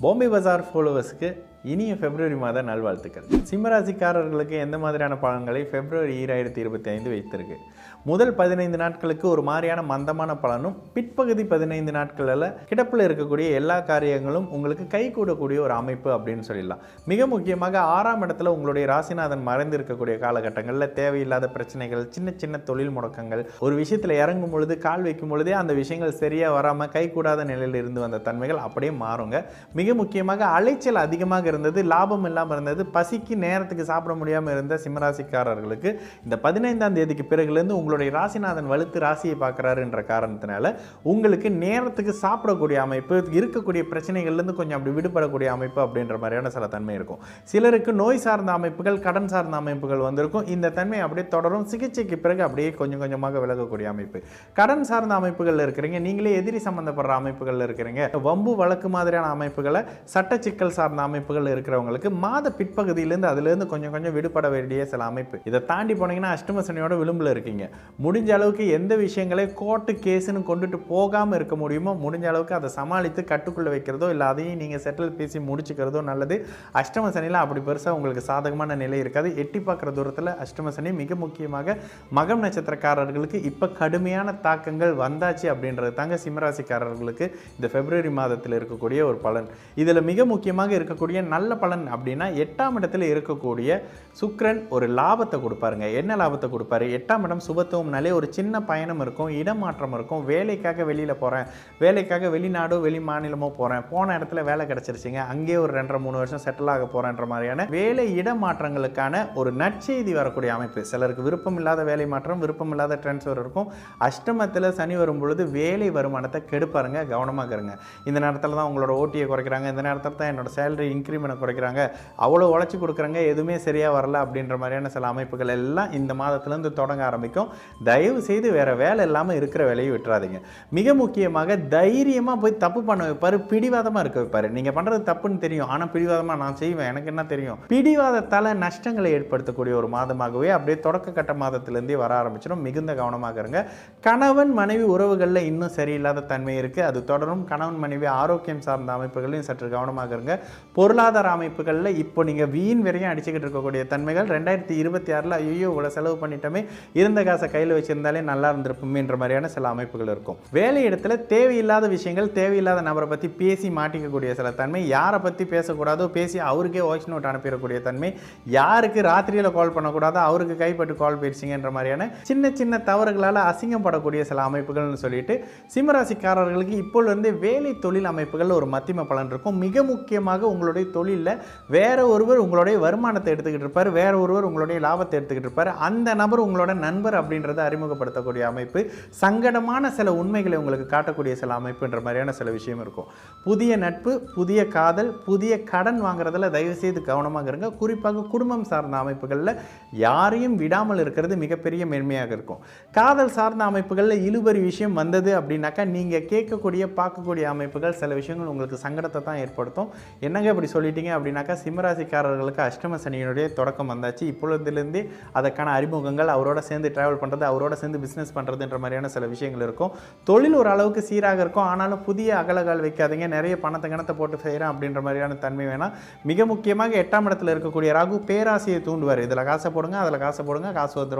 பாம்பே பஜார் ஃபாலோவர்ஸ்க்கு இனிய பிப்ரவரி மாத நல்வாழ்த்துக்கள். சிம்மராசிக்காரர்களுக்கு எந்த மாதிரியான பலன்களை பிப்ரவரி 2025 வைத்திருக்கு? முதல் 15 நாட்களுக்கு ஒரு மாதிரியான மந்தமான பலனும், பிற்பகுதி 15 நாட்களில் கிடப்பில் இருக்கக்கூடிய எல்லா காரியங்களும் உங்களுக்கு கை கூடக்கூடிய ஒரு அமைப்பு அப்படின்னு சொல்லிடலாம். மிக முக்கியமாக 6ஆம் இடத்துல உங்களுடைய ராசிநாதன் மறைந்து இருக்கக்கூடிய காலகட்டங்களில் தேவையில்லாத பிரச்சனைகள், சின்ன சின்ன தொழில் முடக்கங்கள், ஒரு விஷயத்தில் இறங்கும் பொழுது கால் வைக்கும் பொழுதே அந்த விஷயங்கள் சரியாக வராமல் கை கூடாத நிலையில் இருந்து வந்த தன்மைகள் அப்படியே மாறுங்க. மிக முக்கியமாக அலைச்சல் அதிகமாக இருந்தது, லாபம் இல்லாமல் இருந்தது, பசிக்கு நேரத்துக்கு சாப்பிட முடியாமல் இருந்த சிம்மராசிக்காரர்களுக்கு இந்த 15ஆம் தேதிக்கு பிறகுலேருந்து உங்களுடைய ராசிநாதன் வலுத்து ராசியை பார்க்குறாருன்ற காரணத்தினால உங்களுக்கு நேரத்துக்கு சாப்பிடக்கூடிய அமைப்பு, இருக்கக்கூடிய பிரச்சனைகள்லேருந்து கொஞ்சம் அப்படி விடுபடக்கூடிய அமைப்பு அப்படின்ற மாதிரியான சில தன்மை இருக்கும். சிலருக்கு நோய் சார்ந்த அமைப்புகள், கடன் சார்ந்த அமைப்புகள் வந்திருக்கும். இந்த தன்மை அப்படியே தொடரும். சிகிச்சைக்கு பிறகு அப்படியே கொஞ்சம் கொஞ்சமாக விலகக்கூடிய அமைப்பு. கடன் சார்ந்த அமைப்புகள் இருக்கிறீங்க, நீங்களே எதிரி சம்பந்தப்படுற அமைப்புகள் இருக்கிறீங்க, வம்பு வழக்கு மாதிரியான அமைப்புகளை, சட்ட சிக்கல் சார்ந்த அமைப்புகள் இருக்கிறவங்களுக்கு மாத பிற்பகுதியிலேருந்து அதிலிருந்து கொஞ்சம் கொஞ்சம் விடுபட வேண்டிய சில அமைப்பு. இதை தாண்டி போனீங்கன்னா அஷ்டம சனியோட விளிம்பில் இருக்கீங்க. முடிஞ்ச அளவுக்கு எந்த விஷயங்களை கோர்ட்டு கேஸுன்னு கொண்டுட்டு போகாமல் இருக்க முடியுமோ முடிஞ்ச அளவுக்கு அதை சமாளித்து கட்டுக்குள்ளே வைக்கிறதோ இல்லை அதையும் நீங்கள் செட்டில் பேசி முடிச்சுக்கிறதோ நல்லது. அஷ்டம சனியில் அப்படி பெருசாக உங்களுக்கு சாதகமான நிலை இருக்காது. எட்டி பார்க்குற தூரத்தில் அஷ்டம சனி மிக முக்கியமாக மகம் நட்சத்திரக்காரர்களுக்கு இப்போ கடுமையான தாக்கங்கள் வந்தாச்சு அப்படின்றது தாங்க சிம்மராசிக்காரர்களுக்கு இந்த பிப்ரவரி மாதத்தில் இருக்கக்கூடிய ஒரு பலன். இதில் மிக முக்கியமாக இருக்கக்கூடிய நல்ல பலன் அப்படின்னா 8ஆம் இடத்துல இருக்கக்கூடிய சுக்கிரன் ஒரு லாபத்தை கொடுப்பாருங்க. என்ன லாபத்தை கொடுப்பாரு? 8ஆம் இடம் சுபத்துவம்னாலே ஒரு சின்ன பயணம் இருக்கும், இடமாற்றம் இருக்கும். வேலைக்காக வெளியில் போகிறேன், வேலைக்காக வெளிநாடோ வெளி மாநிலமோ போகிறேன், போன இடத்துல வேலை கிடச்சிருச்சிங்க, அங்கேயே ஒரு 2.5-3 வருஷம் செட்டில் ஆக போகிறேன்ற மாதிரியான வேலை இடமாற்றங்களுக்கான ஒரு நற்செய்தி வரக்கூடிய அமைப்பு. சிலருக்கு விருப்பம் இல்லாத வேலை மாற்றம், விருப்பம் இல்லாத டிரான்ஸ்ஃபர் இருக்கும். அஷ்டமத்தில் சனி வரும் பொழுது வேலை வருமானத்தை கெடுப்பாருங்க, கவனமாக இருங்க. இந்த நேரத்தில் தான் உங்களோட ஓட்டியை குறைக்கிறாங்க, இந்த நேரத்தில் தான் என்னோட சேலரி இன்க்ரிமெண்ட் குறைக்கிறாங்க, அவ்வளோ உழைச்சி கொடுக்குறாங்க, எதுவுமே சரியாக வரல அப்படின்ற மாதிரியான சில அமைப்புகள் எல்லாம் இந்த மாதத்துலேருந்து தொடங்க ஆரம்பிக்கும். தயவு செய்து வேறு வேலை இல்லாமல் இருக்கிற வேலையை விட்டுறாதீங்க. மிக முக்கியமாக தைரியமாக போய் தப்பு பண்ண வைப்பார், பிடிவாதமாக இருக்க வைப்பார். நீங்கள் பண்ணுறது தப்புன்னு தெரியும், ஆனால் பிடிவாதமாக நான் செய்வேன், எனக்கு என்ன தெரியும், பிடிவாதத்தால் நஷ்டங்களை ஏற்படுத்தக்கூடிய ஒரு மாதமாகவே அப்படியே தொடக்க கட்ட மாதத்திலேருந்தே வர ஆரம்பிச்சிடும். மிகுந்த கவனமாக இருங்க. கணவன் மனைவி உறவுகளில் இன்னும் சரியில்லாத தன்மை இருக்குது, அது தொடரும். கணவன் மனைவி ஆரோக்கியம் சார்ந்த அமைப்புகளையும் சற்று கவனமாக இருங்க. பொருளாதார அமைப்புகளில் இப்போ நீங்கள் வீண் வரையும் அடிச்சுக்கிட்டு இருக்கக்கூடிய தன்மைகள் 2026 ஐயோ இவ்வளோ செலவு பண்ணிட்டோமே, இருந்த காசை கையில் வச்சிருந்தாலே நல்லா இருந்திருப்போமேன்ற மாதிரியான சில அமைப்புகள் இருக்கும். வேலை இடத்துல தேவையில்லாத விஷயங்கள், தேவையில்லாத நபரை பற்றி பேசி மாட்டிக்கக்கூடிய சில தன்மை, யாரை பற்றி பேசக்கூடாதோ பேசி அவருக்கே வாய்ஸ் நோட் அனுப்பிடக்கூடிய தன்மை, யாருக்கு ராத்திரியில் கால் பண்ணக்கூடாதோ அவருக்கு கைப்பட்டு கால் பேசிங்கன்ற மாதிரியான சின்ன சின்ன தவறுகளால் அசிங்கப்படக்கூடிய சில அமைப்புகள்னு சொல்லிட்டு சிம்மராசிக்காரர்களுக்கு இப்போலேருந்து வேலை தொழில் அமைப்புகள் ஒரு மத்தியம பலன் இருக்கும். மிக முக்கியமாக உங்களுடைய தொழிலில் வேற ஒருவர் உங்களுடைய வருமானத்தை எடுத்துக்கிட்டு இருப்பார், வேற ஒருவர் உங்களுடைய லாபத்தை எடுத்துக்கிட்டு இருப்பார். அந்த நபர் உங்களோட நண்பர் அப்படின்றத அறிமுகப்படுத்தக்கூடிய அமைப்பு, சங்கடமான சில உண்மைகளை உங்களுக்கு காட்டக்கூடிய சில அமைப்புன்ற மாதிரியான சில விஷயம் இருக்கும். புதிய நட்பு, புதிய காதல், புதிய கடன் வாங்குறதுல தயவு செய்து கவனமாக இருங்க. குறிப்பாக குடும்பம் சார்ந்த அமைப்புகளில் யாரையும் விடாமல் இருக்கிறது மிகப்பெரிய மேன்மையாக இருக்கும். காதல் சார்ந்த அமைப்புகளில் இழுபறி விஷயம் வந்தது அப்படின்னாக்கா நீங்கள் கேட்கக்கூடிய பார்க்கக்கூடிய அமைப்புகள் சில விஷயங்கள் உங்களுக்கு சங்கடத்தை தான் ஏற்படுத்தும். என்னங்க இப்படி சொல்லிட்டீங்க அப்படின்னாக்கா சிம்மராசிக்காரர்களுக்கு அஷ்டம சனியினுடைய தொடக்கம் வந்தாச்சு. இப்பொழுதுலேருந்தே அதற்கான அறிமுகங்கள், அவரோட சேர்ந்து ட்ராவல் பண்ணுறது, அவரோட சேர்ந்து பிஸ்னஸ் பண்ணுறதுன்ற மாதிரியான சில விஷயங்கள் இருக்கும். தொழில் ஒரு அளவுக்கு சீராக இருக்கும், ஆனாலும் புதிய அகலகால் வைக்காதீங்க. நிறைய பணத்தை போட்டு செய்கிறேன் அப்படின்ற மாதிரியான தன்மை வேணாம். மிக முக்கியமாக 8ஆம் இடத்துல இருக்கக்கூடிய ராகு பேராசையை தூண்டுவார். இதில் காசை போடுங்க, அதில் காசை போடுங்க, காசு வந்துடும்.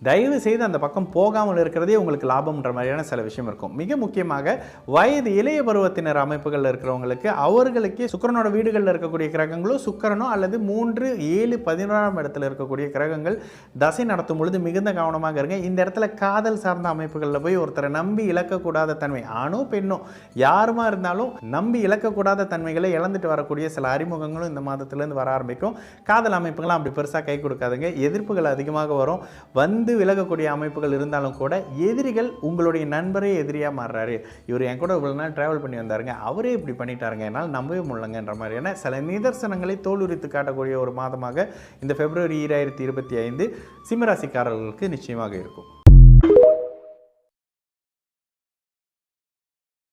தயவு செய்து அந்த பக்கம் போகாமல் இருக்கிறதே உங்களுக்கு லாபம்ன்ற மாதிரியான சில விஷயம் இருக்கும். மிக முக்கியமாக வயது இளைய பருவத்தினர் அமைப்புகள் இருக்கிறவங்களுக்கு அவர்களுக்கே சுக்கிரனோட வீடுகளில் இருக்கக்கூடிய கிரகங்களோ சுக்கிரனோ அல்லது 3, 7, 11ஆம் இடத்துல இருக்கக்கூடிய கிரகங்கள் தசை நடத்தும் பொழுது மிகுந்த கவனமாக இருங்க. இந்த இடத்துல காதல் சார்ந்த அமைப்புகளில் போய் ஒருத்தரை நம்பி இழக்கக்கூடாத தன்மை, ஆணோ பெண்ணோ யாருமா இருந்தாலும் நம்பி இழக்கக்கூடாத தன்மைகளை இழந்துட்டு வரக்கூடிய சில அறிமுகங்களும் இந்த மாதத்திலேருந்து வர ஆரம்பிக்கும். காதல் அமைப்புகள்லாம் அப்படி பெருசாக கை கொடுக்காதுங்க, எதிர்ப்புகள் அதிகமாக வரும். வந்து விலகக்கூடிய அமைப்புகள் இருந்தாலும் கூட எதிரிகள் உங்களுடைய நண்பரே எதிரியாக மாறுறாரு, இவர் என் கூட இவ்வளோ நாள் ட்ராவல் பண்ணி வந்தாருங்க, அவரே இப்படி பண்ணிட்டாருங்க, என்னால் நம்பவே முடியலங்கன்ற மாதிரியான சில நிதர்சனங்களை தோலுரித்து காட்டக்கூடிய ஒரு மாதமாக இந்த பிப்ரவரி 2025 சிம்மராசிக்காரர்களுக்கு நிச்சயமாக இருக்கும்.